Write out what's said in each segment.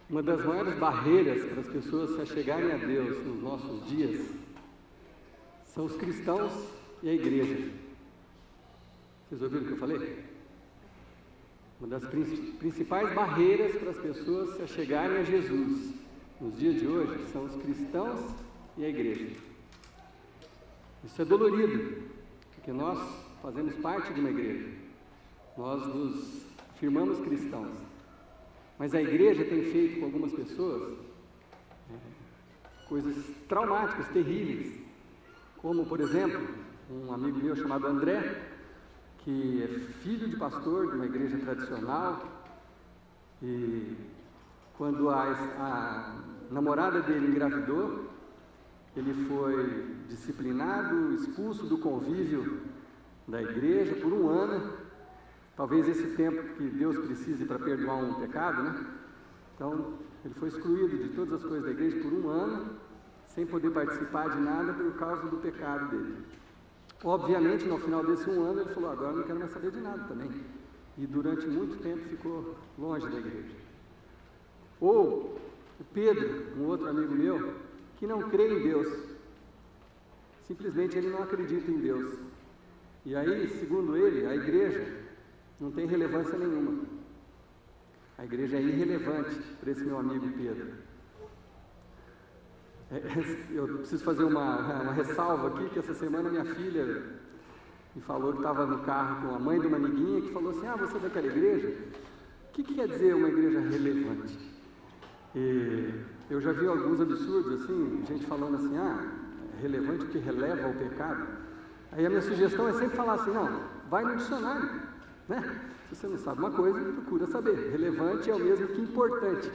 Uma das maiores barreiras para as pessoas se achegarem a Deus nos nossos dias são os cristãos e a igreja. Vocês ouviram o que eu falei? Uma das principais barreiras para as pessoas se achegarem a Jesus nos dias de hoje são os cristãos e a igreja. Isso é dolorido, porque nós fazemos parte de uma igreja. Nós nos afirmamos cristãos. Mas a igreja tem feito com algumas pessoas coisas traumáticas, terríveis. Como, por exemplo, um amigo meu chamado André, que é filho de pastor de uma igreja tradicional, e quando a namorada dele engravidou, ele foi disciplinado, expulso do convívio da igreja por um ano. Talvez esse tempo que Deus precise para perdoar um pecado, né? Então, ele foi excluído de todas as coisas da igreja por um ano, sem poder participar de nada por causa do pecado dele. Obviamente, no final desse um ano, ele falou, agora eu não quero mais saber de nada também. E durante muito tempo ficou longe da igreja. Ou o Pedro, um outro amigo meu, que não crê em Deus. Simplesmente ele não acredita em Deus. E aí, segundo ele, a igreja não tem relevância nenhuma. A igreja é irrelevante para esse meu amigo Pedro. Eu preciso fazer uma ressalva aqui, que essa semana minha filha me falou que estava no carro com a mãe de uma amiguinha, que falou assim, você é daquela igreja? O que quer dizer uma igreja relevante? E eu já vi alguns absurdos, assim, gente falando assim, relevante porque releva o pecado. Aí a minha sugestão é sempre falar assim, não, vai no dicionário, né? Se você não sabe uma coisa, procura saber. Relevante é o mesmo que importante.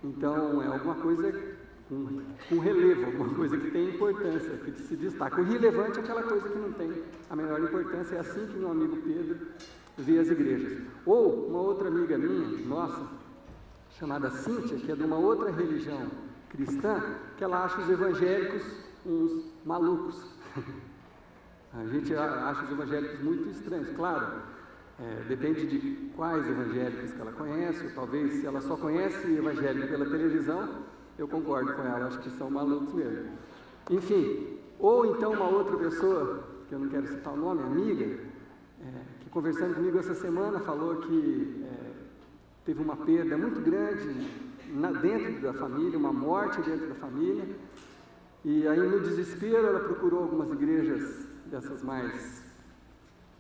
Então, é alguma coisa com relevo, alguma coisa que tem importância, que se destaca. O relevante é aquela coisa que não tem a menor importância. É assim que meu amigo Pedro vê as igrejas. Ou uma outra amiga minha, nossa, chamada Cíntia, que é de uma outra religião cristã, que ela acha os evangélicos uns malucos. A gente acha os evangélicos muito estranhos, claro. Depende de quais evangélicos que ela conhece, ou talvez se ela só conhece evangélico pela televisão, eu concordo com ela, acho que são malucos mesmo. Enfim, ou então uma outra pessoa, que eu não quero citar o nome, amiga, que conversando comigo essa semana falou que teve uma perda muito grande dentro da família, uma morte dentro da família, e aí no desespero ela procurou algumas igrejas dessas mais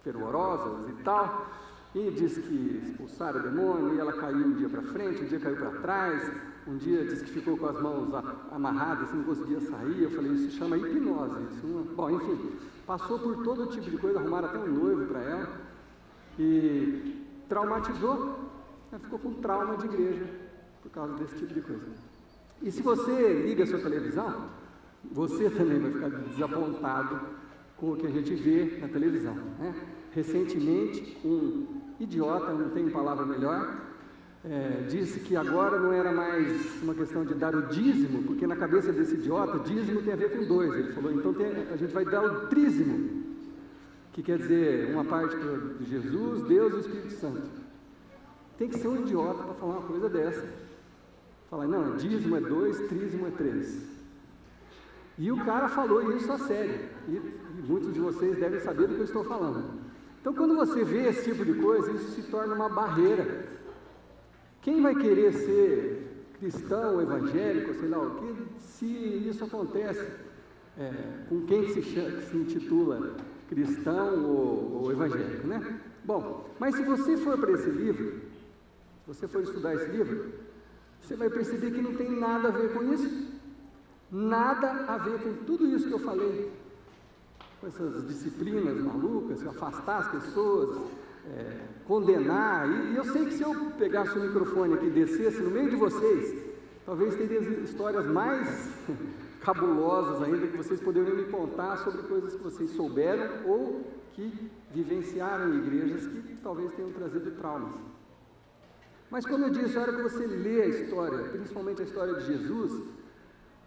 fervorosas e tal, e disse que expulsaram o demônio, e ela caiu um dia para frente, um dia caiu para trás, um dia disse que ficou com as mãos amarradas, não conseguia sair. Eu falei, isso se chama hipnose. Bom, enfim, passou por todo tipo de coisa, arrumaram até um noivo para ela, e traumatizou, ela ficou com trauma de igreja por causa desse tipo de coisa. E se você liga a sua televisão, você também vai ficar desapontado com o que a gente vê na televisão, né? Recentemente, um idiota, não tem palavra melhor, disse que agora não era mais uma questão de dar o dízimo, porque na cabeça desse idiota, dízimo tem a ver com 2. Ele falou, então a gente vai dar o trízimo, que quer dizer uma parte de Jesus, Deus e o Espírito Santo. Tem que ser um idiota para falar uma coisa dessa. Falar, não, dízimo é 2, trízimo é 3. E o cara falou isso a sério, e muitos de vocês devem saber do que eu estou falando. Então, quando você vê esse tipo de coisa, isso se torna uma barreira. Quem vai querer ser cristão, evangélico, sei lá o que, se isso acontece com quem se intitula cristão ou evangélico, né? Bom, mas se você for para esse livro, se você for estudar esse livro, você vai perceber que não tem nada a ver com isso. Nada a ver com tudo isso que eu falei, com essas disciplinas malucas, afastar as pessoas, condenar. E eu sei que se eu pegasse o microfone aqui e descesse no meio de vocês, talvez teria histórias mais cabulosas ainda que vocês poderiam me contar sobre coisas que vocês souberam ou que vivenciaram em igrejas que talvez tenham trazido traumas. Mas como eu disse, a hora que você lê a história, principalmente a história de Jesus,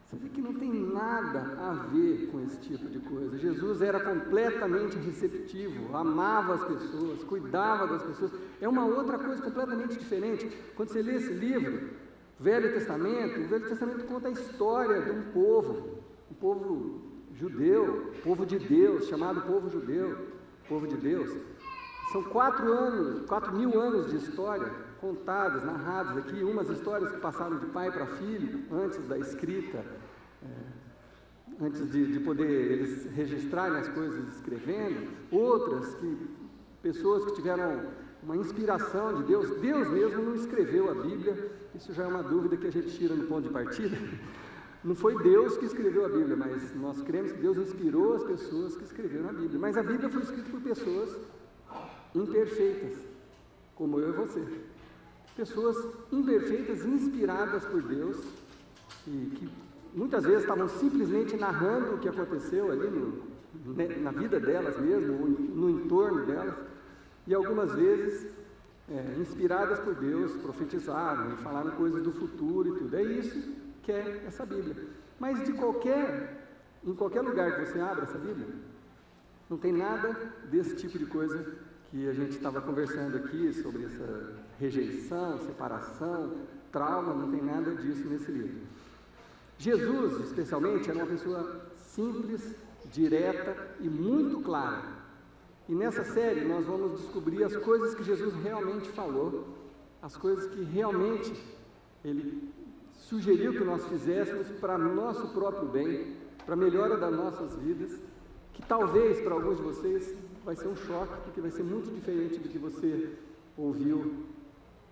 você vê que não tem nada a ver com esse tipo de coisa. Jesus era completamente receptivo, amava as pessoas, cuidava das pessoas. É uma outra coisa completamente diferente. Quando você lê esse livro, O Velho Testamento conta a história de um povo judeu, povo de Deus, chamado povo judeu, povo de Deus. São 4.000 anos de história contadas, narradas aqui, umas histórias que passaram de pai para filho, antes da escrita, antes de poder eles registrarem as coisas escrevendo, outras pessoas que tiveram uma inspiração de Deus. Deus mesmo não escreveu a Bíblia, isso já é uma dúvida que a gente tira no ponto de partida. Não foi Deus que escreveu a Bíblia, mas nós cremos que Deus inspirou as pessoas que escreveram a Bíblia. Mas a Bíblia foi escrita por pessoas imperfeitas, como eu e você. Pessoas imperfeitas, inspiradas por Deus, e que muitas vezes estavam simplesmente narrando o que aconteceu ali na vida delas mesmo, ou no entorno delas, e algumas vezes, inspiradas por Deus, profetizaram e falaram coisas do futuro e tudo. É isso que é essa Bíblia. Mas em qualquer lugar que você abra essa Bíblia, não tem nada desse tipo de coisa que a gente estava conversando aqui, sobre essa rejeição, separação, trauma, não tem nada disso nesse livro. Jesus, especialmente, era uma pessoa simples, direta e muito clara. E nessa série nós vamos descobrir as coisas que Jesus realmente falou, as coisas que realmente Ele sugeriu que nós fizéssemos para nosso próprio bem, para a melhora das nossas vidas, que talvez para alguns de vocês vai ser um choque, porque vai ser muito diferente do que você ouviu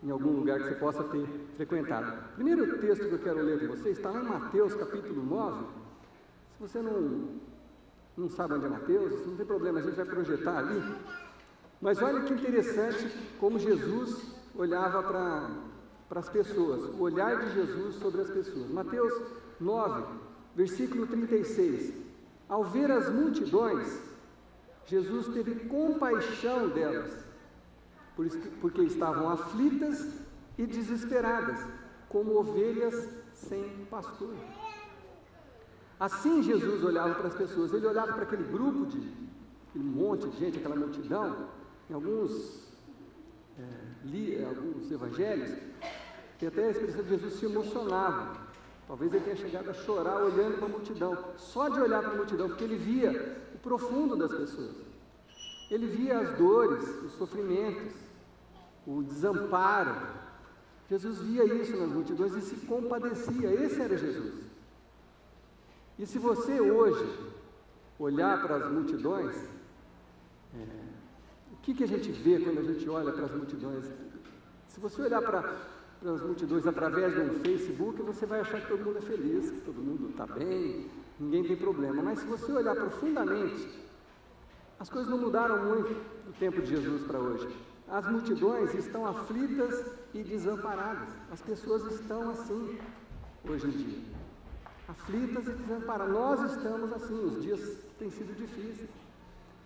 em algum lugar que você possa ter frequentado. O primeiro texto que eu quero ler com vocês está lá em Mateus capítulo 9. Se você não sabe onde é Mateus, não tem problema, a gente vai projetar ali. Mas olha que interessante como Jesus olhava para as pessoas, o olhar de Jesus sobre as pessoas. Mateus 9, versículo 36. Ao ver as multidões, Jesus teve compaixão delas, porque estavam aflitas e desesperadas, como ovelhas sem pastor. Assim Jesus olhava para as pessoas, ele olhava para aquele grupo aquele monte de gente, aquela multidão. Em alguns evangelhos, tem até a expressão de Jesus se emocionava. Talvez ele tenha chegado a chorar olhando para a multidão, só de olhar para a multidão, porque ele via o profundo das pessoas. Ele via as dores, os sofrimentos, o desamparo. Jesus via isso nas multidões e se compadecia. Esse era Jesus. E se você hoje olhar para as multidões, o que a gente vê quando a gente olha para as multidões? Se você olhar para as multidões através de um Facebook, você vai achar que todo mundo é feliz, que todo mundo está bem, ninguém tem problema. Mas se você olhar profundamente, as coisas não mudaram muito do tempo de Jesus para hoje. As multidões estão aflitas e desamparadas. As pessoas estão assim hoje em dia, aflitas e desamparadas. Nós estamos assim, os dias têm sido difíceis.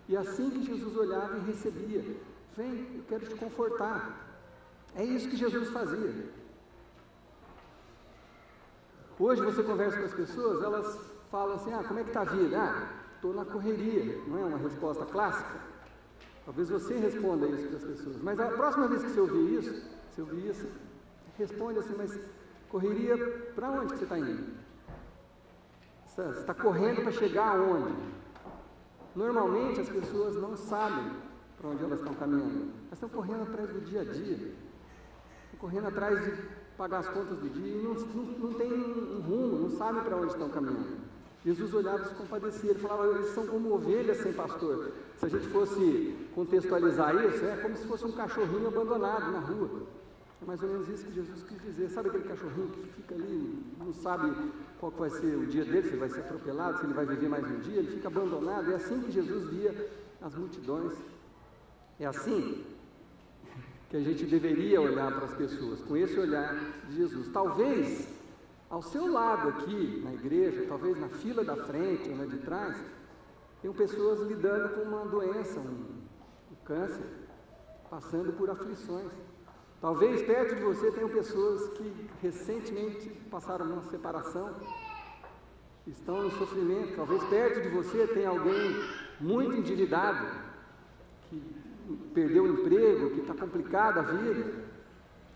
E assim que Jesus olhava e recebia: vem, eu quero te confortar. É isso que Jesus fazia. Hoje você conversa com as pessoas, elas falam assim: como é que está a vida? Estou na correria. Não é uma resposta clássica? Talvez você responda isso para as pessoas, mas a próxima vez que você ouvir isso, responde assim: mas correria para onde que você está indo? Você está correndo para chegar aonde? Normalmente as pessoas não sabem para onde elas estão caminhando, elas estão correndo atrás do dia a dia, estão correndo atrás de pagar as contas do dia e não tem um rumo, não sabem para onde estão caminhando. Jesus olhava e se compadecia, ele falava: eles são como ovelhas sem pastor. Se a gente fosse contextualizar isso, é como se fosse um cachorrinho abandonado na rua. É mais ou menos isso que Jesus quis dizer. Sabe aquele cachorrinho que fica ali, não sabe qual que vai ser o dia dele, se ele vai ser atropelado, se ele vai viver mais um dia, ele fica abandonado. É assim que Jesus via as multidões. É assim que a gente deveria olhar para as pessoas, com esse olhar de Jesus. Talvez ao seu lado aqui na igreja, talvez na fila da frente ou na de trás, tem pessoas lidando com uma doença, um câncer, passando por aflições. Talvez perto de você tenham pessoas que recentemente passaram uma separação, estão em sofrimento. Talvez perto de você tenha alguém muito endividado, que perdeu o emprego, que está complicada a vida.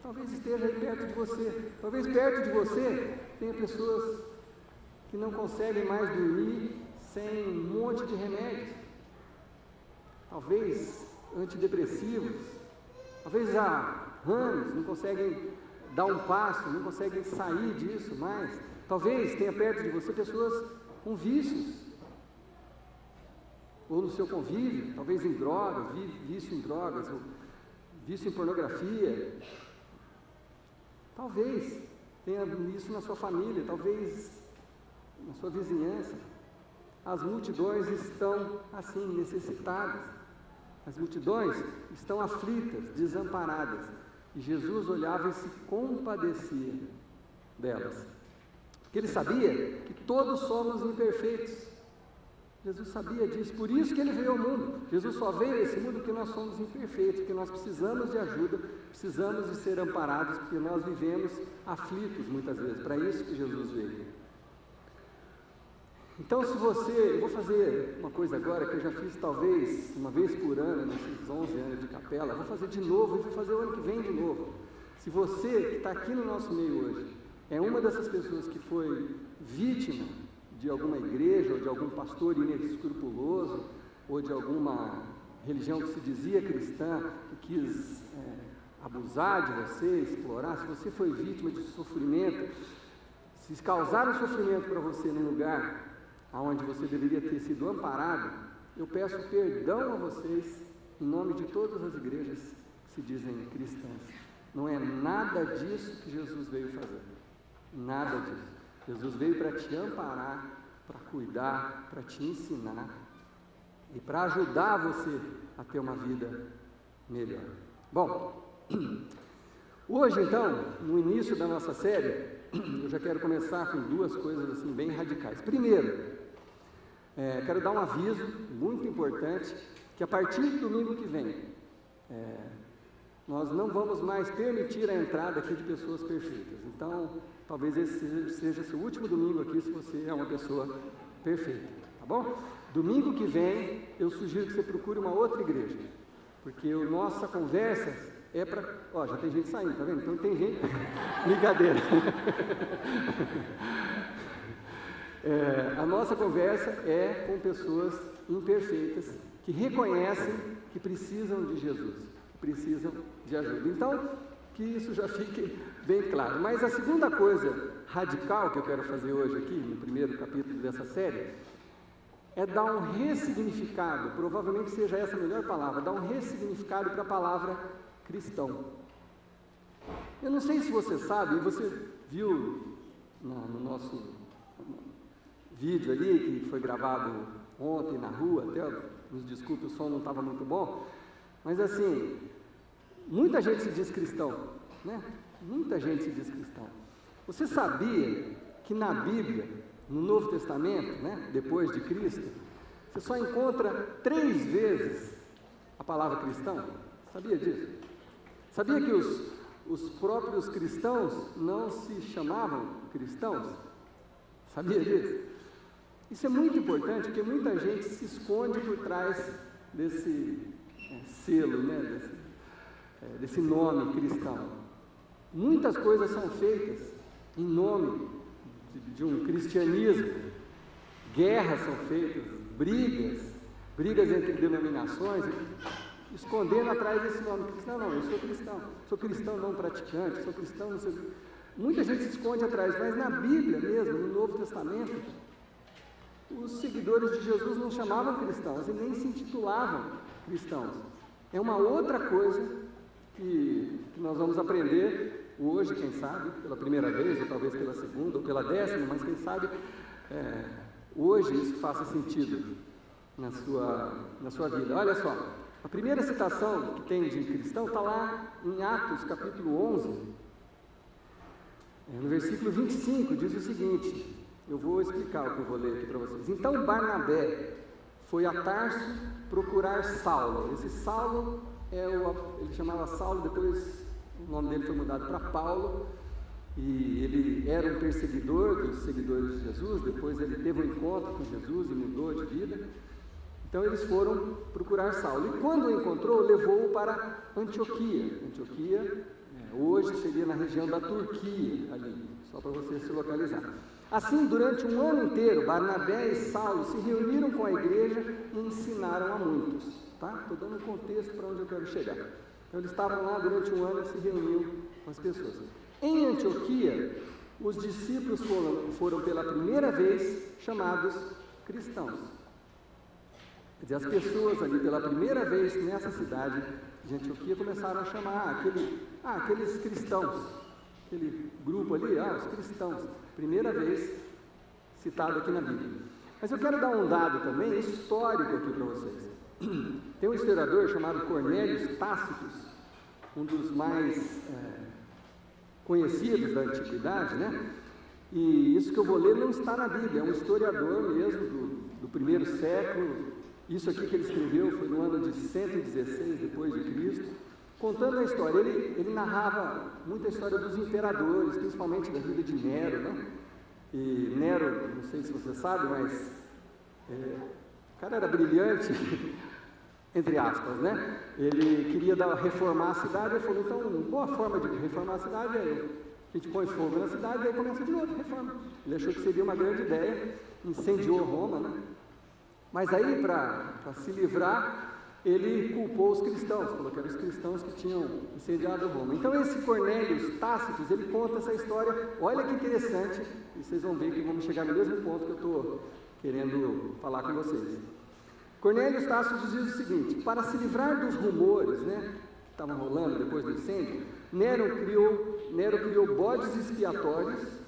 talvez esteja aí perto de você. Talvez perto de você tenha pessoas que não conseguem mais dormir sem um monte de remédios. Talvez antidepressivos. Talvez há anos não conseguem dar um passo, não conseguem sair disso mais. Talvez tenha perto de você pessoas com vícios, ou no seu convívio, talvez em drogas, vício em drogas, ou vício em pornografia. Talvez tenha isso na sua família, talvez na sua vizinhança. As multidões estão assim, necessitadas. As multidões estão aflitas, desamparadas. E Jesus olhava e se compadecia delas. Porque ele sabia que todos somos imperfeitos. Jesus sabia disso, por isso que ele veio ao mundo. Jesus só veio a esse mundo porque nós somos imperfeitos, porque nós precisamos de ajuda, precisamos de ser amparados, porque nós vivemos aflitos muitas vezes. Para isso que Jesus veio. Então, se você... Eu vou fazer uma coisa agora que eu já fiz talvez uma vez por ano, nesses 11 anos de capela. Vou fazer de novo e vou fazer o ano que vem de novo. Se você que está aqui no nosso meio hoje é uma dessas pessoas que foi vítima de alguma igreja, ou de algum pastor inescrupuloso, ou de alguma religião que se dizia cristã, que quis abusar de você, explorar, se você foi vítima de sofrimento, se causaram sofrimento para você num lugar onde você deveria ter sido amparado, eu peço perdão a vocês, em nome de todas as igrejas que se dizem cristãs. Não é nada disso que Jesus veio fazer, nada disso. Jesus veio para te amparar, para cuidar, para te ensinar e para ajudar você a ter uma vida melhor. Bom, hoje então, no início da nossa série, eu já quero começar com duas coisas assim bem radicais. Primeiro, quero dar um aviso muito importante, que a partir do domingo que vem, nós não vamos mais permitir a entrada aqui de pessoas perfeitas. Então, talvez esse seja seu último domingo aqui, se você é uma pessoa perfeita, tá bom? Domingo que vem, eu sugiro que você procure uma outra igreja, porque a nossa conversa é para... Ó, já tem gente saindo, tá vendo? Então tem gente... Brincadeira. A nossa conversa é com pessoas imperfeitas, que reconhecem que precisam de Jesus, que precisam de ajuda. Então, que isso já fique bem claro. Mas a segunda coisa radical que eu quero fazer hoje aqui, no primeiro capítulo dessa série, é dar um ressignificado, provavelmente seja essa a melhor palavra, dar um ressignificado para a palavra cristão. Eu não sei se você sabe, você viu no nosso vídeo ali, que foi gravado ontem na rua, até nos desculpe, o som não estava muito bom, mas assim, muita gente se diz cristão, né? Muita gente se diz cristão. Você sabia que na Bíblia, no Novo Testamento, né, depois de Cristo, você só encontra 3 vezes a palavra cristão? Sabia disso? Sabia que os próprios cristãos não se chamavam cristãos? Sabia disso? Isso é muito importante, porque muita gente se esconde por trás desse selo, né, desse nome cristão. Muitas coisas são feitas em nome de um cristianismo. Guerras são feitas, brigas entre denominações, escondendo atrás desse nome cristão. Não, eu sou cristão não praticante, sou cristão não sei. Muita gente se esconde atrás, mas na Bíblia mesmo, no Novo Testamento, os seguidores de Jesus não chamavam cristãos e nem se intitulavam cristãos. É uma outra coisa que nós vamos aprender hoje, quem sabe, pela primeira vez, ou talvez pela segunda, ou pela 10ª, mas quem sabe hoje isso faça sentido na sua vida. Olha só, a primeira citação que tem de cristão está lá em Atos, capítulo 11, no versículo 25, diz o seguinte, eu vou explicar o que eu vou ler aqui para vocês. Então Barnabé foi a Tarso procurar Saulo. Esse Saulo, ele chamava Saulo, depois o nome dele foi mudado para Paulo, e ele era um perseguidor dos seguidores de Jesus, depois ele teve um encontro com Jesus e mudou de vida. Então eles foram procurar Saulo, e quando o encontrou, levou-o para Antioquia. Antioquia, Hoje seria na região da Turquia, ali, só para você se localizar. Assim, durante um ano inteiro, Barnabé e Saulo se reuniram com a igreja e ensinaram a muitos. Tá? Estou dando um contexto para onde eu quero chegar. Então, eles estavam lá durante um ano e se reuniam com as pessoas. Em Antioquia, os discípulos foram pela primeira vez chamados cristãos. Quer dizer, as pessoas ali pela primeira vez nessa cidade de Antioquia começaram a chamar aqueles cristãos, aquele grupo ali, os cristãos, primeira vez citado aqui na Bíblia. Mas eu quero dar um dado também histórico aqui para vocês. Tem um historiador chamado Cornélios Tácitos, um dos mais conhecidos da antiguidade, né? E isso que eu vou ler não está na Bíblia, é um historiador mesmo do primeiro século. Isso aqui que ele escreveu foi no ano de 116 depois de Cristo, contando a história. Ele narrava muita história dos imperadores, principalmente da vida de Nero, né? E Nero, não sei se você sabe, mas o cara era brilhante, entre aspas, né? Ele queria reformar a cidade, ele falou, então, uma boa forma de reformar a cidade é a gente põe fogo na cidade e aí começa de novo, reforma. Ele achou que seria uma grande ideia, incendiou Roma, né? Mas aí, para se livrar, ele culpou os cristãos, falou que eram os cristãos que tinham incendiado Roma. Então, esse Cornélios Tácitos, ele conta essa história, olha que interessante, e vocês vão ver que vamos chegar no mesmo ponto que eu estou querendo falar com vocês. Cornélios Tácitos diz o seguinte: para se livrar dos rumores, né, que estavam rolando depois do incêndio, Nero criou bodes expiatórios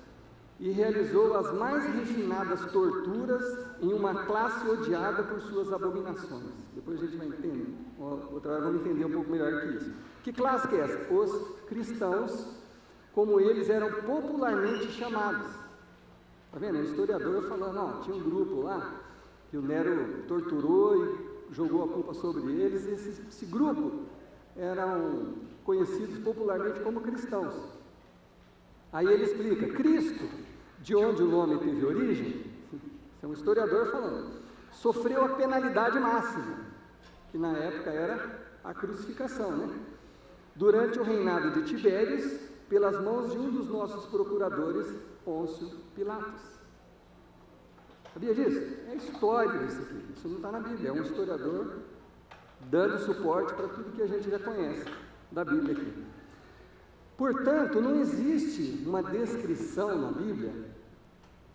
e realizou as mais refinadas torturas em uma classe odiada por suas abominações. Depois a gente vai entender, outra hora vamos entender um pouco melhor que isso. Que classe que é essa? Os cristãos, como eles eram popularmente chamados. Está vendo? O historiador falando, tinha um grupo lá que o Nero torturou e jogou a culpa sobre eles. Esse grupo eram conhecidos popularmente como cristãos. Aí ele explica, Cristo, de onde o nome teve origem, esse é um historiador falando, sofreu a penalidade máxima, que na época era a crucificação, né? Durante o reinado de Tibérios, pelas mãos de um dos nossos procuradores, Pôncio Pilatos. Sabia disso? É história isso aqui, isso não está na Bíblia, é um historiador dando suporte para tudo que a gente já conhece da Bíblia aqui. Portanto, não existe uma descrição na Bíblia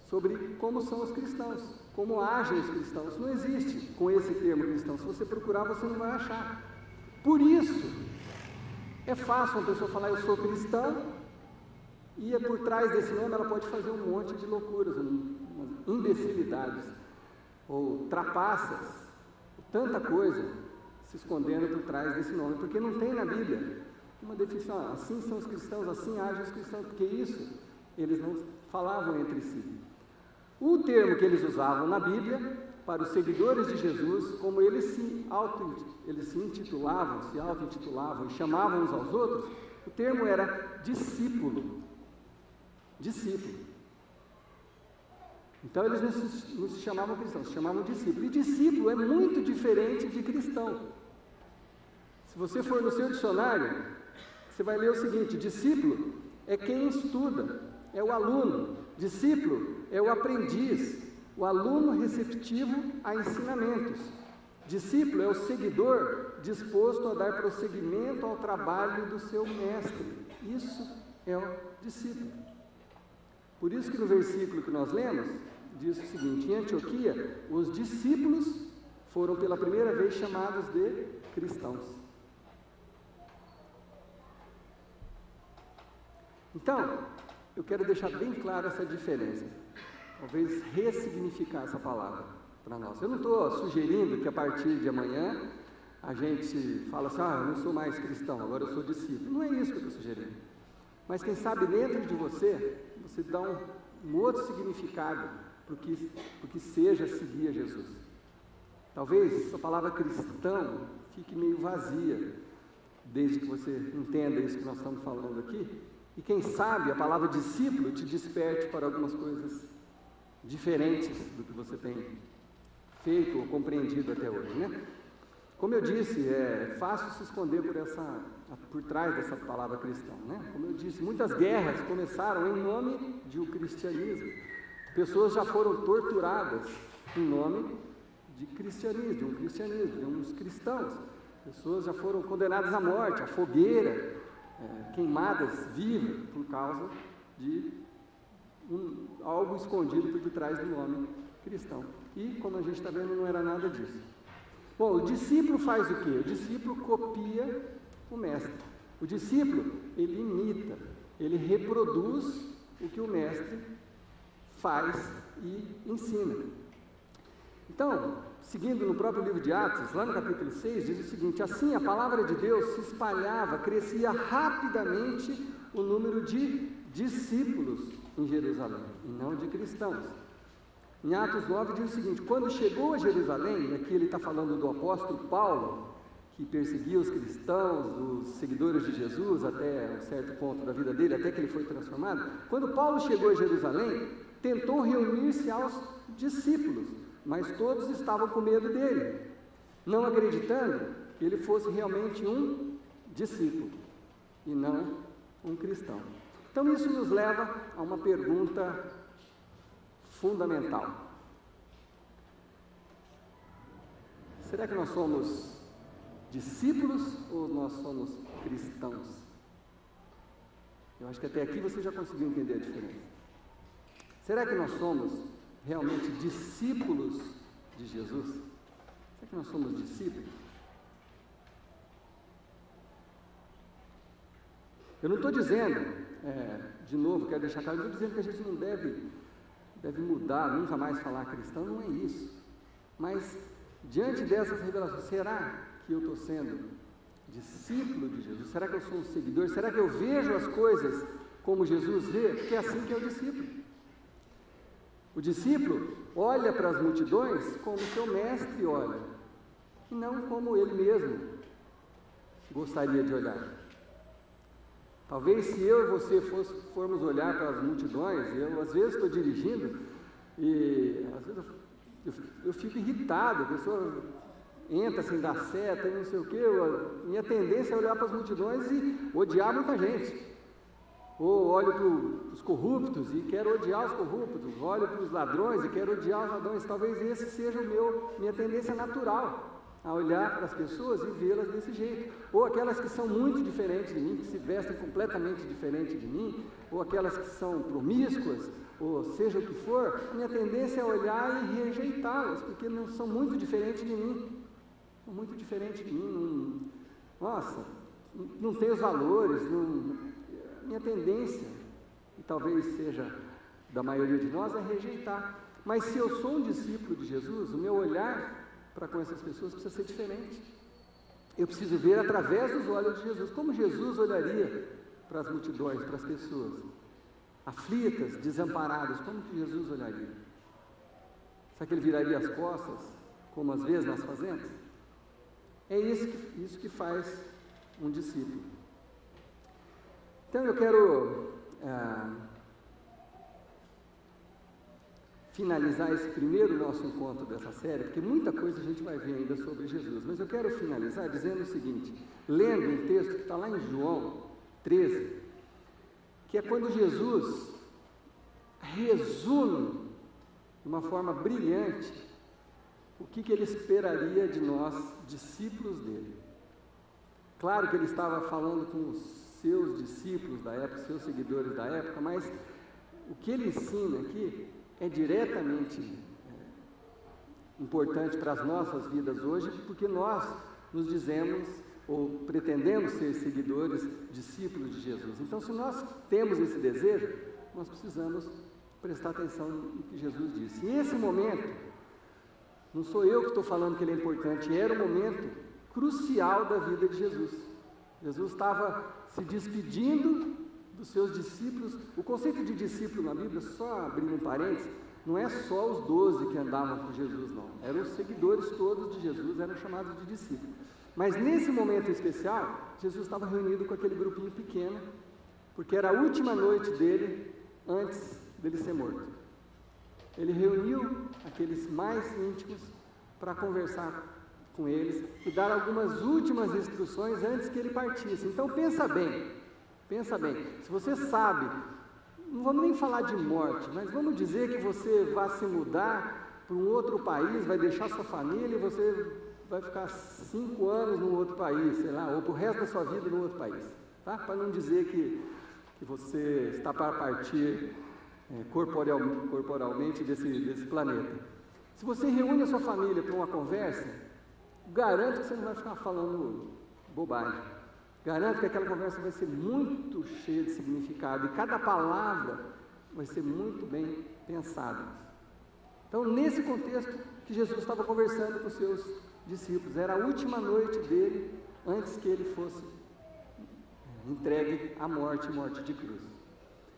sobre como são os cristãos, como agem os cristãos. Não existe com esse termo cristão. Se você procurar, você não vai achar. Por isso, é fácil uma pessoa falar, eu sou cristão, e por trás desse nome ela pode fazer um monte de loucuras, imbecilidades, ou trapaças, tanta coisa se escondendo por trás desse nome, porque não tem na Bíblia uma definição, assim são os cristãos, assim agem os cristãos, porque isso eles não falavam entre si. O termo que eles usavam na Bíblia, para os seguidores de Jesus, como eles se auto-intitulavam e chamavam uns aos outros, o termo era discípulo. Discípulo. Então eles não se chamavam cristãos, se chamavam discípulo. E discípulo é muito diferente de cristão. Se você for no seu dicionário, você vai ler o seguinte: discípulo é quem estuda, é o aluno. Discípulo é o aprendiz, o aluno receptivo a ensinamentos. Discípulo é o seguidor disposto a dar prosseguimento ao trabalho do seu mestre. Isso é o discípulo. Por isso que no versículo que nós lemos, diz o seguinte: em Antioquia, os discípulos foram pela primeira vez chamados de cristãos. Então, eu quero deixar bem clara essa diferença, talvez ressignificar essa palavra para nós. Eu não estou sugerindo que a partir de amanhã a gente fala assim, eu não sou mais cristão, agora eu sou discípulo. Não é isso que eu estou sugerindo. Mas quem sabe dentro de você dá um outro significado para o que seja seguir a Jesus. Talvez a palavra cristão fique meio vazia, desde que você entenda isso que nós estamos falando aqui. E quem sabe a palavra discípulo te desperte para algumas coisas diferentes do que você tem feito ou compreendido até hoje, né? Como eu disse, é fácil se esconder por por trás dessa palavra cristão, né? Como eu disse, muitas guerras começaram em nome de um cristianismo. Pessoas já foram torturadas em nome de cristianismo, de um cristianismo, de uns cristãos. Pessoas já foram condenadas à morte, à fogueira, queimadas vivas por causa de algo escondido por detrás do nome cristão. E, como a gente está vendo, não era nada disso. Bom, o discípulo faz o quê? O discípulo copia o mestre. O discípulo, ele imita, ele reproduz o que o mestre faz e ensina. Então, seguindo no próprio livro de Atos, lá no capítulo 6, diz o seguinte: assim a palavra de Deus se espalhava, crescia rapidamente o número de discípulos em Jerusalém, e não de cristãos. Em Atos 9 diz o seguinte: quando chegou a Jerusalém, e aqui ele está falando do apóstolo Paulo, que perseguia os cristãos, os seguidores de Jesus, até um certo ponto da vida dele, até que ele foi transformado. Quando Paulo chegou a Jerusalém, tentou reunir-se aos discípulos, mas todos estavam com medo dele, não acreditando que ele fosse realmente um discípulo, e não um cristão. Então isso nos leva a uma pergunta fundamental. Será que nós somos discípulos ou nós somos cristãos? Eu acho que até aqui você já conseguiu entender a diferença. Será que nós somos realmente discípulos de Jesus? Será que nós somos discípulos? Eu não estou dizendo, de novo, quero deixar claro, não estou dizendo que a gente não deve mudar, nunca mais falar cristão, não é isso. Mas, diante dessas revelações, será que eu estou sendo discípulo de Jesus? Será que eu sou um seguidor? Será que eu vejo as coisas como Jesus vê? Porque é assim que é o discípulo. O discípulo olha para as multidões como seu mestre olha, e não como ele mesmo gostaria de olhar. Talvez se eu e você formos olhar para as multidões, eu às vezes estou dirigindo e às vezes eu fico irritado, a pessoa entra sem dar seta e não sei o quê, minha tendência é olhar para as multidões e odiar muita gente. Ou olho para os corruptos e quero odiar os corruptos, olho para os ladrões e quero odiar os ladrões. Talvez esse seja minha tendência natural, a olhar para as pessoas e vê-las desse jeito. Ou aquelas que são muito diferentes de mim, que se vestem completamente diferente de mim, ou aquelas que são promíscuas, ou seja o que for, minha tendência é olhar e rejeitá-las, porque não são muito diferentes de mim. São muito diferentes de mim. Não tem os valores, minha tendência, e talvez seja da maioria de nós, é rejeitar. Mas se eu sou um discípulo de Jesus, o meu olhar para com essas pessoas precisa ser diferente. Eu preciso ver através dos olhos de Jesus, como Jesus olharia para as multidões, para as pessoas aflitas, desamparadas, como que Jesus olharia? Será que ele viraria as costas, como às vezes nós fazemos? É isso que faz um discípulo. Então eu quero finalizar esse primeiro nosso encontro dessa série, porque muita coisa a gente vai ver ainda sobre Jesus, mas eu quero finalizar dizendo o seguinte, lendo um texto que está lá em João 13, que é quando Jesus resume de uma forma brilhante o que ele esperaria de nós, discípulos dele. Claro que ele estava falando com os seus discípulos da época, seus seguidores da época, mas o que ele ensina aqui é diretamente importante para as nossas vidas hoje, porque nós nos dizemos ou pretendemos ser seguidores, discípulos de Jesus. Então, se nós temos esse desejo, nós precisamos prestar atenção no que Jesus disse. E esse momento, não sou eu que estou falando que ele é importante, era um momento crucial da vida de Jesus. Jesus estava se despedindo dos seus discípulos. O conceito de discípulo na Bíblia, só abrindo um parênteses, não é só os 12 que andavam com Jesus, não. Eram os seguidores todos de Jesus, eram chamados de discípulos. Mas nesse momento especial, Jesus estava reunido com aquele grupinho pequeno, porque era a última noite dele, antes dele ser morto. Ele reuniu aqueles mais íntimos para conversar com eles e dar algumas últimas instruções antes que ele partisse. Então pensa bem, se você sabe, não vamos nem falar de morte, mas vamos dizer que você vai se mudar para um outro país, vai deixar sua família e você vai ficar 5 anos num outro país, sei lá, ou para o resto da sua vida num outro país, tá? Para não dizer que você está para partir corporalmente desse planeta. Se você reúne a sua família para uma conversa, garanto que você não vai ficar falando bobagem. Garanto que aquela conversa vai ser muito cheia de significado e cada palavra vai ser muito bem pensada. Então, nesse contexto que Jesus estava conversando com os seus discípulos, era a última noite dele antes que ele fosse entregue à morte de cruz.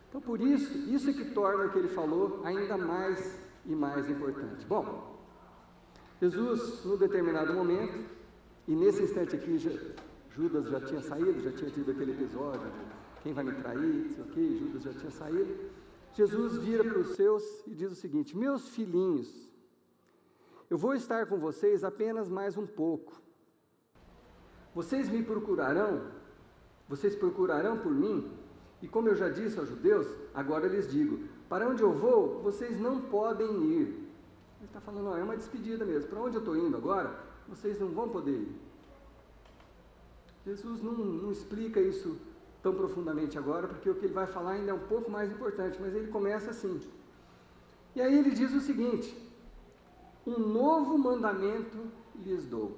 Então, por isso é que torna o que ele falou ainda mais e mais importante. Bom, Jesus, num determinado momento, e nesse instante aqui, Judas já tinha saído, já tinha tido aquele episódio de quem vai me trair, não sei o quê, Judas já tinha saído. Jesus vira para os seus e diz o seguinte: meus filhinhos, eu vou estar com vocês apenas mais um pouco. Vocês procurarão por mim, e como eu já disse aos judeus, agora lhes digo, para onde eu vou, vocês não podem ir. Ele está falando, é uma despedida mesmo, para onde eu estou indo agora, vocês não vão poder ir. Jesus não explica isso tão profundamente agora, porque o que ele vai falar ainda é um pouco mais importante, mas ele começa assim. E aí ele diz o seguinte: um novo mandamento lhes dou.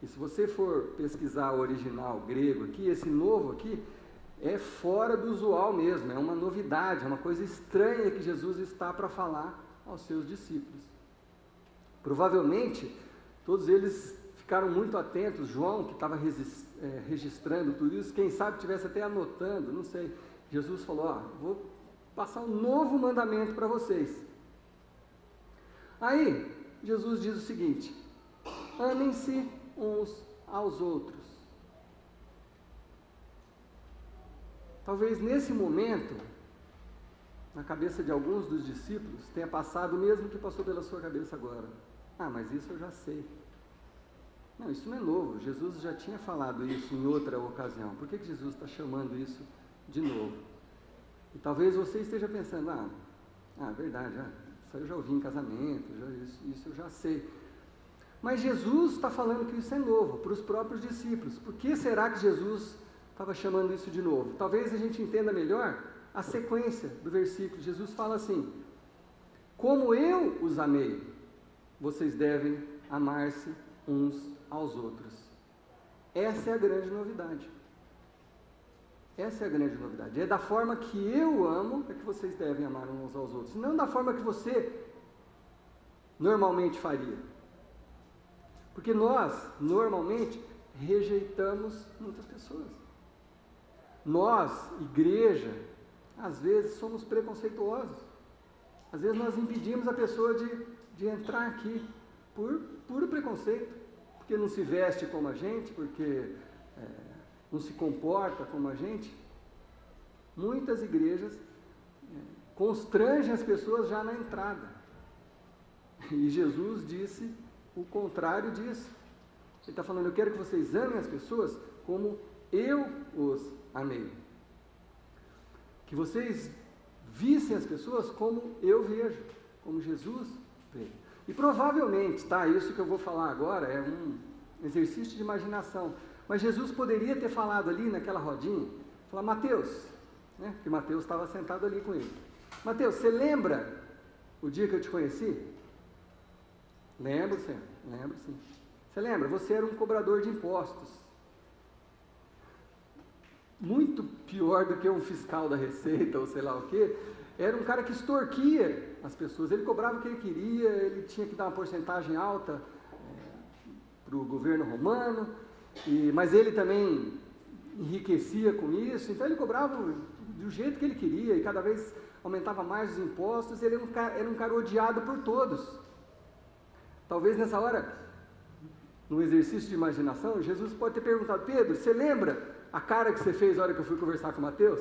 E se você for pesquisar o original grego aqui, esse novo aqui é fora do usual mesmo, é uma novidade, é uma coisa estranha que Jesus está para falar aos seus discípulos. Provavelmente, todos eles ficaram muito atentos. João, que estava registrando tudo isso, quem sabe tivesse até anotando, não sei. Jesus falou, vou passar um novo mandamento para vocês. Aí, Jesus diz o seguinte: amem-se uns aos outros. Talvez nesse momento, na cabeça de alguns dos discípulos, tenha passado o mesmo que passou pela sua cabeça agora. Mas isso eu já sei. Não, isso não é novo. Jesus já tinha falado isso em outra ocasião. Por que Jesus está chamando isso de novo? E talvez você esteja pensando, verdade, isso eu já ouvi em casamento, isso eu já sei. Mas Jesus está falando que isso é novo para os próprios discípulos. Por que será que Jesus estava chamando isso de novo? Talvez a gente entenda melhor a sequência do versículo. Jesus fala assim: como eu os amei, vocês devem amar-se uns aos outros. Essa é a grande novidade. Essa é a grande novidade. É da forma que eu amo é que vocês devem amar uns aos outros, não da forma que você normalmente faria. Porque nós, normalmente, rejeitamos muitas pessoas. Nós, igreja, às vezes somos preconceituosos. Às vezes nós impedimos a pessoa de entrar aqui por puro preconceito, porque não se veste como a gente, porque não se comporta como a gente. Muitas igrejas constrangem as pessoas já na entrada. E Jesus disse o contrário disso. Ele está falando, eu quero que vocês amem as pessoas como eu os amei. Que vocês vissem as pessoas como eu vejo, como Jesus vê. E provavelmente, isso que eu vou falar agora é um exercício de imaginação, mas Jesus poderia ter falado ali naquela rodinha, falar, Mateus, porque Mateus estava sentado ali com ele. Mateus, você lembra o dia que eu te conheci? Lembro, sim. Você lembra? Você era um cobrador de impostos. Muito pior do que um fiscal da Receita ou sei lá o quê. Era um cara que extorquia as pessoas. Ele cobrava o que ele queria, ele tinha que dar uma porcentagem alta para o governo romano, mas ele também enriquecia com isso. Então ele cobrava do jeito que ele queria e cada vez aumentava mais os impostos. Ele era um cara odiado por todos. Talvez nessa hora, no exercício de imaginação, Jesus pode ter perguntado, Pedro, você lembra a cara que você fez na hora que eu fui conversar com Mateus?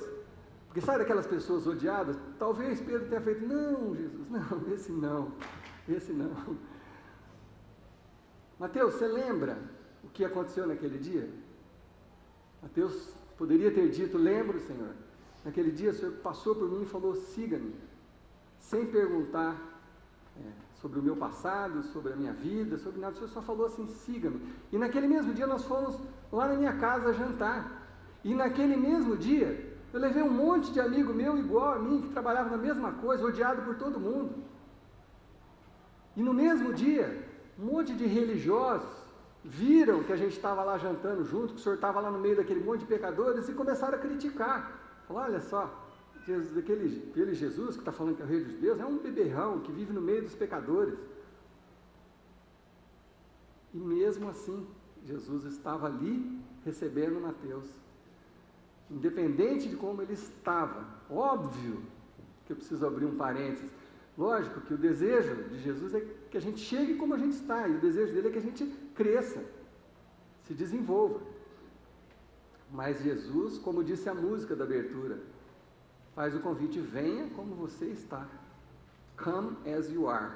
Porque sabe daquelas pessoas odiadas? Talvez Pedro tenha feito, não, Jesus, não, esse não. Mateus, você lembra o que aconteceu naquele dia? Mateus poderia ter dito, lembro, Senhor. Naquele dia o Senhor passou por mim e falou, siga-me, sem perguntar sobre o meu passado, sobre a minha vida, sobre nada. O Senhor só falou assim, siga-me. E naquele mesmo dia nós fomos lá na minha casa jantar. E naquele mesmo dia, eu levei um monte de amigo meu igual a mim, que trabalhava na mesma coisa, odiado por todo mundo. E no mesmo dia, um monte de religiosos viram que a gente estava lá jantando junto, que o Senhor estava lá no meio daquele monte de pecadores e começaram a criticar. Falaram, olha só, aquele Jesus que está falando que é o rei dos judeus é um beberrão que vive no meio dos pecadores. E mesmo assim, Jesus estava ali recebendo Mateus. Independente de como ele estava, óbvio que eu preciso abrir um parênteses, lógico que o desejo de Jesus é que a gente chegue como a gente está, e o desejo dele é que a gente cresça, se desenvolva. Mas Jesus, como disse a música da abertura, faz o convite, venha como você está, come as you are,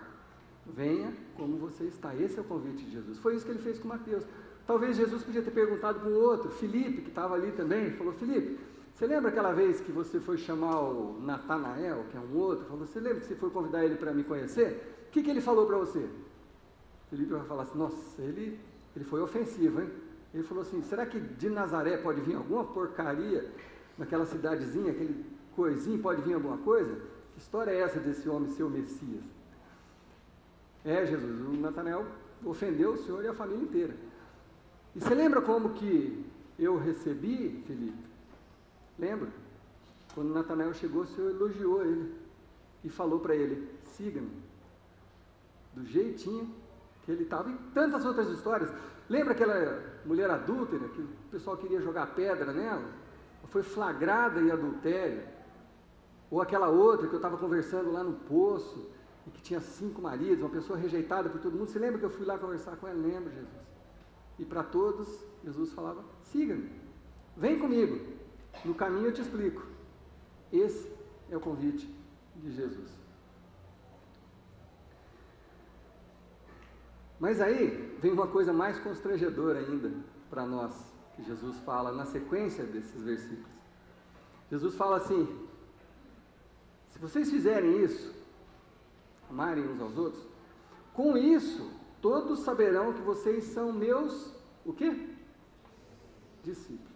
venha como você está. Esse é o convite de Jesus, foi isso que ele fez com Mateus. Talvez Jesus podia ter perguntado para um outro, Filipe, que estava ali também, falou, Filipe, você lembra aquela vez que você foi chamar o Natanael, que é um outro, falou, você lembra que você foi convidar ele para me conhecer? O que ele falou para você? Filipe vai falar assim, nossa, ele foi ofensivo, hein? Ele falou assim, será que de Nazaré pode vir alguma porcaria naquela cidadezinha, aquele coisinho, pode vir alguma coisa? Que história é essa desse homem ser o Messias? Jesus, o Natanael ofendeu o Senhor e a família inteira. E você lembra como que eu recebi, Filipe? Lembra? Quando Natanael chegou, o Senhor elogiou ele e falou para ele, siga-me. Do jeitinho que ele estava, em tantas outras histórias. Lembra aquela mulher adúltera, que o pessoal queria jogar pedra nela? Foi flagrada em adultério. Ou aquela outra que eu estava conversando lá no poço, e que tinha 5 maridos, uma pessoa rejeitada por todo mundo. Você lembra que eu fui lá conversar com ela? Lembra, Jesus? E para todos, Jesus falava, siga-me, vem comigo, no caminho eu te explico. Esse é o convite de Jesus. Mas aí, vem uma coisa mais constrangedora ainda para nós, que Jesus fala na sequência desses versículos. Jesus fala assim, se vocês fizerem isso, amarem uns aos outros, com isso, todos saberão que vocês são meus, o quê? Discípulos.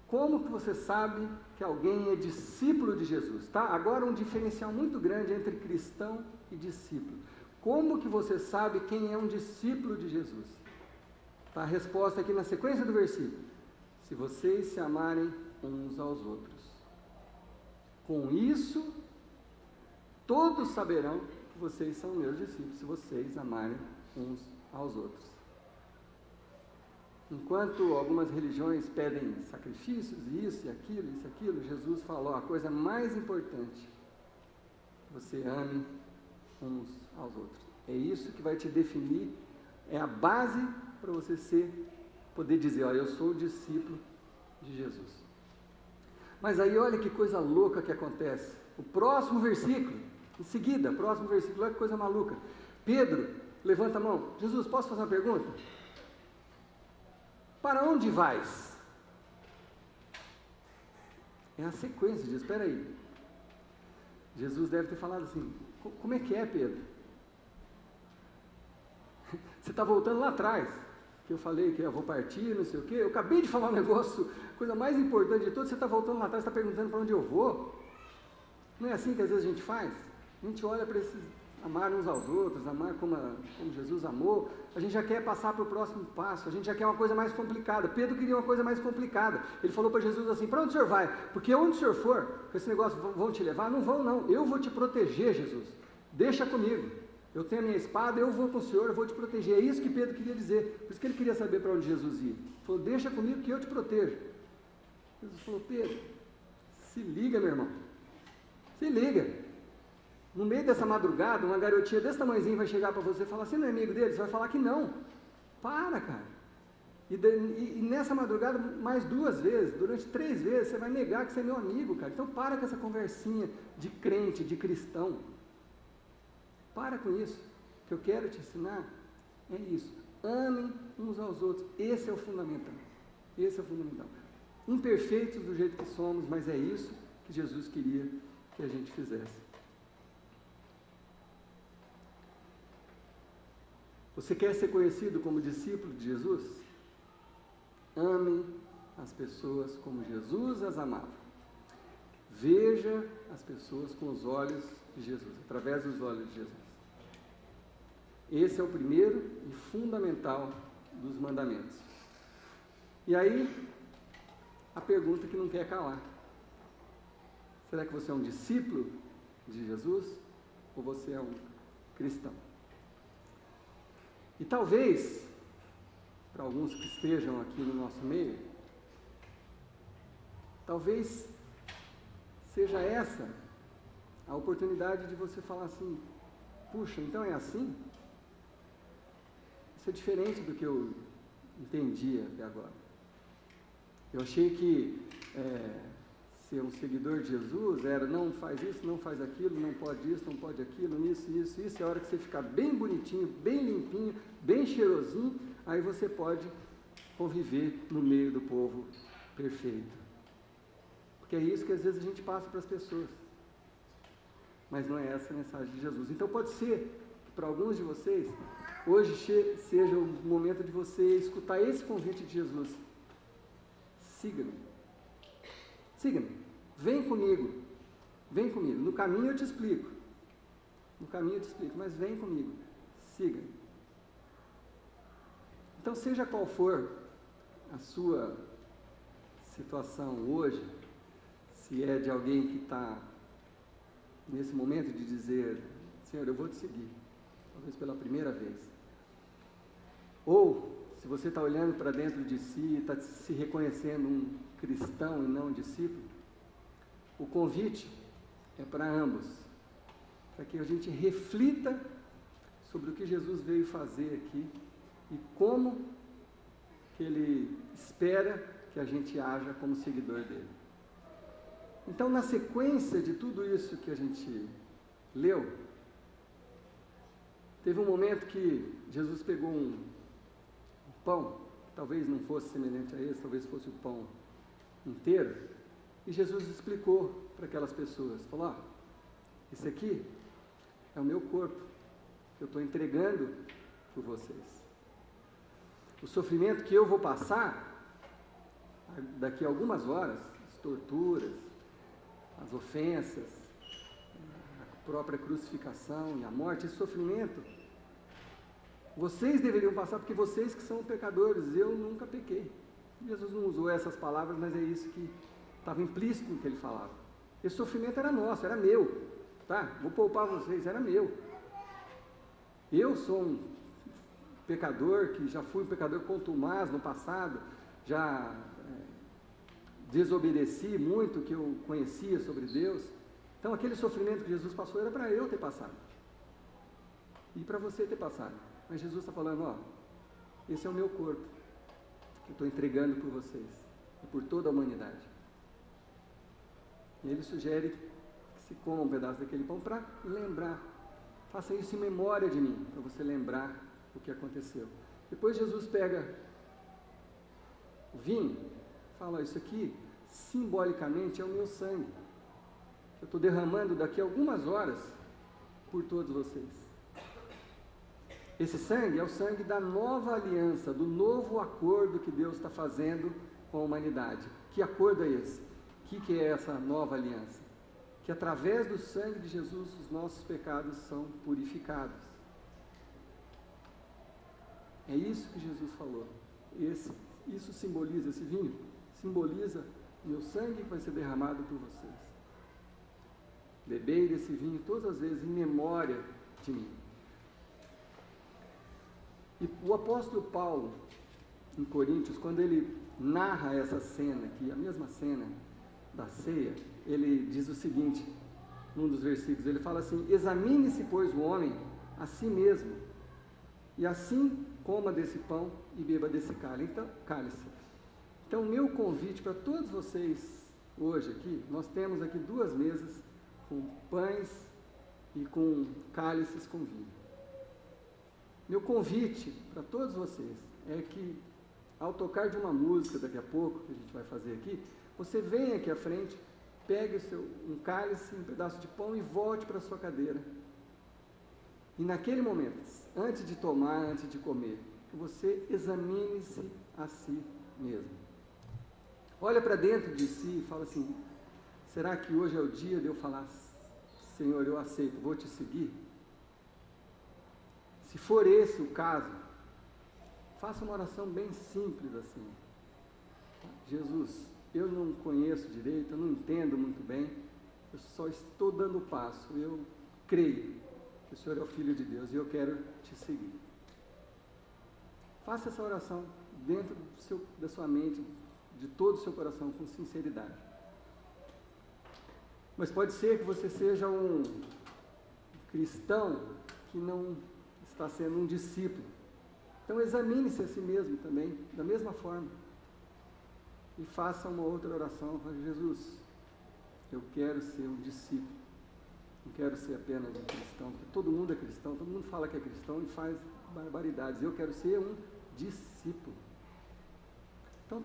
Como que você sabe que alguém é discípulo de Jesus? Tá? Agora um diferencial muito grande entre cristão e discípulo. Como que você sabe quem é um discípulo de Jesus? Tá? A resposta aqui na sequência do versículo. Se vocês se amarem uns aos outros. Com isso, todos saberão que vocês são meus discípulos, se vocês amarem uns aos outros. Enquanto algumas religiões pedem sacrifícios, isso e aquilo, Jesus falou, a coisa mais importante, você ame uns aos outros. É isso que vai te definir, é a base para você poder dizer, olha, eu sou o discípulo de Jesus. Mas aí olha que coisa louca que acontece. O próximo versículo, em seguida, próximo versículo, olha que coisa maluca. Pedro, levanta a mão. Jesus, posso fazer uma pergunta? Para onde vais? É a sequência disso, espera aí. Jesus deve ter falado assim, como é que é, Pedro? Você está voltando lá atrás, que eu falei que eu vou partir, não sei o quê. Eu acabei de falar um negócio, coisa mais importante de tudo, você está voltando lá atrás, está perguntando para onde eu vou. Não é assim que às vezes a gente faz? A gente olha para esses, amar uns aos outros, amar como Jesus amou, a gente já quer passar para o próximo passo, a gente já quer uma coisa mais complicada. Pedro queria uma coisa mais complicada. Ele falou para Jesus assim, para onde o senhor vai? Porque onde o senhor for, com esse negócio, vão te levar? Não vão não, eu vou te proteger, Jesus. Deixa comigo. Eu tenho a minha espada, eu vou com o Senhor, eu vou te proteger. É isso que Pedro queria dizer. Por isso que ele queria saber para onde Jesus ia. Ele falou, deixa comigo que eu te protejo. Jesus falou, Pedro, se liga, meu irmão. Se liga. No meio dessa madrugada, uma garotinha desse tamanhozinho vai chegar para você e falar, você não é amigo dele? Você vai falar que não. Para, cara. E nessa madrugada, mais 2 vezes, durante 3 vezes, você vai negar que você é meu amigo, cara. Então para com essa conversinha de crente, de cristão. Para com isso. O que eu quero te ensinar É isso. Amem uns aos outros. Esse é o fundamental. Esse é o fundamental. Imperfeitos do jeito que somos, mas é isso que Jesus queria que a gente fizesse. Você quer ser conhecido como discípulo de Jesus? Amem as pessoas como Jesus as amava. Veja as pessoas com os olhos de Jesus, através dos olhos de Jesus. Esse é o primeiro e fundamental dos mandamentos. E aí, a pergunta que não quer calar. Será que você é um discípulo de Jesus ou você é um cristão? E talvez, para alguns que estejam aqui no nosso meio, talvez seja essa a oportunidade de você falar assim, puxa, então é assim? Isso é diferente do que eu entendi até agora. Eu achei que ser um seguidor de Jesus era não faz isso, não faz aquilo, não pode isso, não pode aquilo, isso. É a hora que você ficar bem bonitinho, bem limpinho, bem cheirosinho, aí você pode conviver no meio do povo perfeito. Porque é isso que às vezes a gente passa para as pessoas. Mas não é essa a mensagem de Jesus. Então pode ser que para alguns de vocês, hoje seja o momento de você escutar esse convite de Jesus. Siga-me. Siga-me. Vem comigo. Vem comigo. No caminho eu te explico. Mas vem comigo. Siga-me. Então, seja qual for a sua situação hoje, se é de alguém que está nesse momento de dizer, Senhor, eu vou te seguir, talvez pela primeira vez. Ou, se você está olhando para dentro de si, está se reconhecendo um cristão e não um discípulo, o convite é para ambos, para que a gente reflita sobre o que Jesus veio fazer aqui e como que Ele espera que a gente haja como seguidor dele. Então, na sequência de tudo isso que a gente leu, teve um momento que Jesus pegou um pão, talvez não fosse semelhante a esse, talvez fosse o pão inteiro, e Jesus explicou para aquelas pessoas, falou, esse aqui é o meu corpo, que eu estou entregando por vocês. O sofrimento que eu vou passar, daqui a algumas horas, as torturas, as ofensas, a própria crucificação e a morte, esse sofrimento, vocês deveriam passar, porque vocês que são pecadores, eu nunca pequei. Jesus não usou essas palavras, mas é isso que estava implícito no que ele falava. Esse sofrimento era nosso, era meu, tá? Vou poupar vocês, era meu. Eu sou um pecador, que já fui um pecador contumaz no passado, já desobedeci muito o que eu conhecia sobre Deus. Então aquele sofrimento que Jesus passou era para eu ter passado. E para você ter passado. Mas Jesus está falando, esse é o meu corpo, que eu estou entregando por vocês, e por toda a humanidade. E ele sugere que se coma um pedaço daquele pão para lembrar. Faça isso em memória de mim, para você lembrar o que aconteceu. Depois Jesus pega o vinho, fala, isso aqui, simbolicamente, é o meu sangue. Eu estou derramando daqui a algumas horas por todos vocês. Esse sangue é o sangue da nova aliança, do novo acordo que Deus está fazendo com a humanidade. Que acordo é esse? O que é essa nova aliança? Que através do sangue de Jesus os nossos pecados são purificados. É isso que Jesus falou. Isso simboliza, esse vinho, simboliza o meu sangue que vai ser derramado por vocês. Bebei desse vinho todas as vezes em memória de mim. E o apóstolo Paulo, em Coríntios, quando ele narra essa cena aqui, a mesma cena da ceia, ele diz o seguinte, num dos versículos, ele fala assim, examine-se, pois, o homem a si mesmo, e assim coma desse pão e beba desse cálice. Então, o meu convite para todos vocês hoje aqui, nós temos aqui 2 mesas com pães e com cálices com vinho. Meu convite para todos vocês é que, ao tocar de uma música daqui a pouco, que a gente vai fazer aqui, você venha aqui à frente, pegue um cálice, um pedaço de pão e volte para a sua cadeira. E naquele momento, antes de tomar, antes de comer, que você examine-se a si mesmo. Olha para dentro de si e fala assim: será que hoje é o dia de eu falar, Senhor, eu aceito, vou te seguir? Se for esse o caso, faça uma oração bem simples assim: Jesus, eu não conheço direito, eu não entendo muito bem, eu só estou dando o passo, eu creio que o Senhor é o Filho de Deus e eu quero te seguir. Faça essa oração dentro da sua mente, de todo o seu coração, com sinceridade. Mas pode ser que você seja um cristão que não está sendo um discípulo. Então examine-se a si mesmo também, da mesma forma. E faça uma outra oração. Fale: Jesus, eu quero ser um discípulo. Não quero ser apenas um cristão, porque todo mundo é cristão, todo mundo fala que é cristão e faz barbaridades. Eu quero ser um discípulo. Então,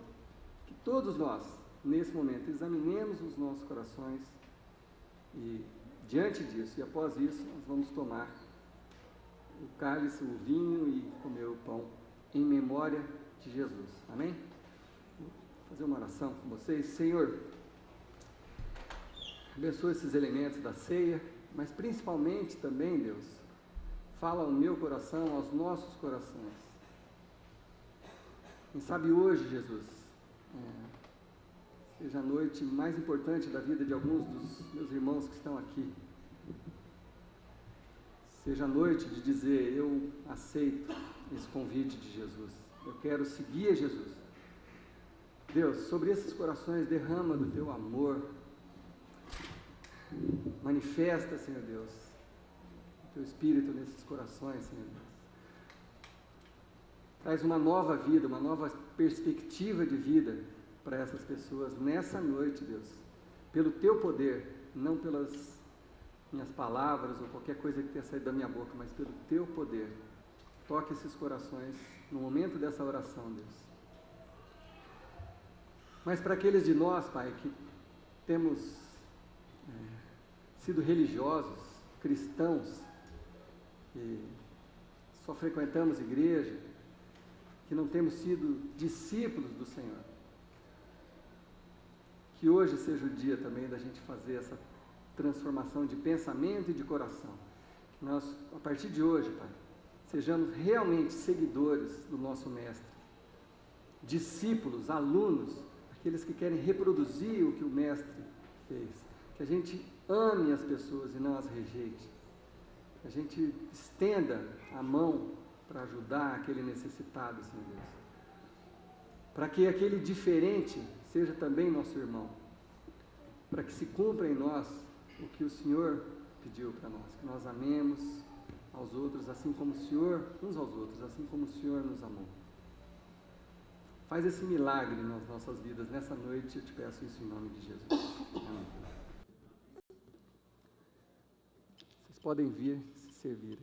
que todos nós, nesse momento, examinemos os nossos corações e, diante disso, e após isso, nós vamos tomar o cálice, o vinho e comer o pão em memória de Jesus. Amém? Vou fazer uma oração com vocês. Senhor, abençoa esses elementos da ceia, mas principalmente também, Deus, fala ao meu coração, aos nossos corações. Quem sabe hoje, Jesus, seja a noite mais importante da vida de alguns dos meus irmãos que estão aqui. Seja a noite de dizer: eu aceito esse convite de Jesus, eu quero seguir a Jesus. Deus, sobre esses corações derrama do teu amor, manifesta, Senhor Deus, o teu Espírito nesses corações, Senhor Deus. Traz uma nova vida, uma nova perspectiva de vida para essas pessoas nessa noite, Deus, pelo teu poder, não pelas minhas palavras ou qualquer coisa que tenha saído da minha boca, mas pelo teu poder. Toque esses corações no momento dessa oração, Deus. Mas para aqueles de nós, Pai, que temos sido religiosos, cristãos, que só frequentamos igreja, que não temos sido discípulos do Senhor, que hoje seja o dia também da gente fazer essa transformação de pensamento e de coração. Que nós, a partir de hoje, Pai, sejamos realmente seguidores do nosso Mestre, discípulos, alunos, aqueles que querem reproduzir o que o Mestre fez. Que a gente ame as pessoas e não as rejeite. Que a gente estenda a mão para ajudar aquele necessitado, Senhor Deus. Para que aquele diferente seja também nosso irmão. Para que se cumpra em nós o que o Senhor pediu para nós. Que nós amemos aos outros assim como o Senhor, uns aos outros, assim como o Senhor nos amou. Faz esse milagre nas nossas vidas nessa noite, eu te peço isso em nome de Jesus. Amém. Vocês podem vir se servir.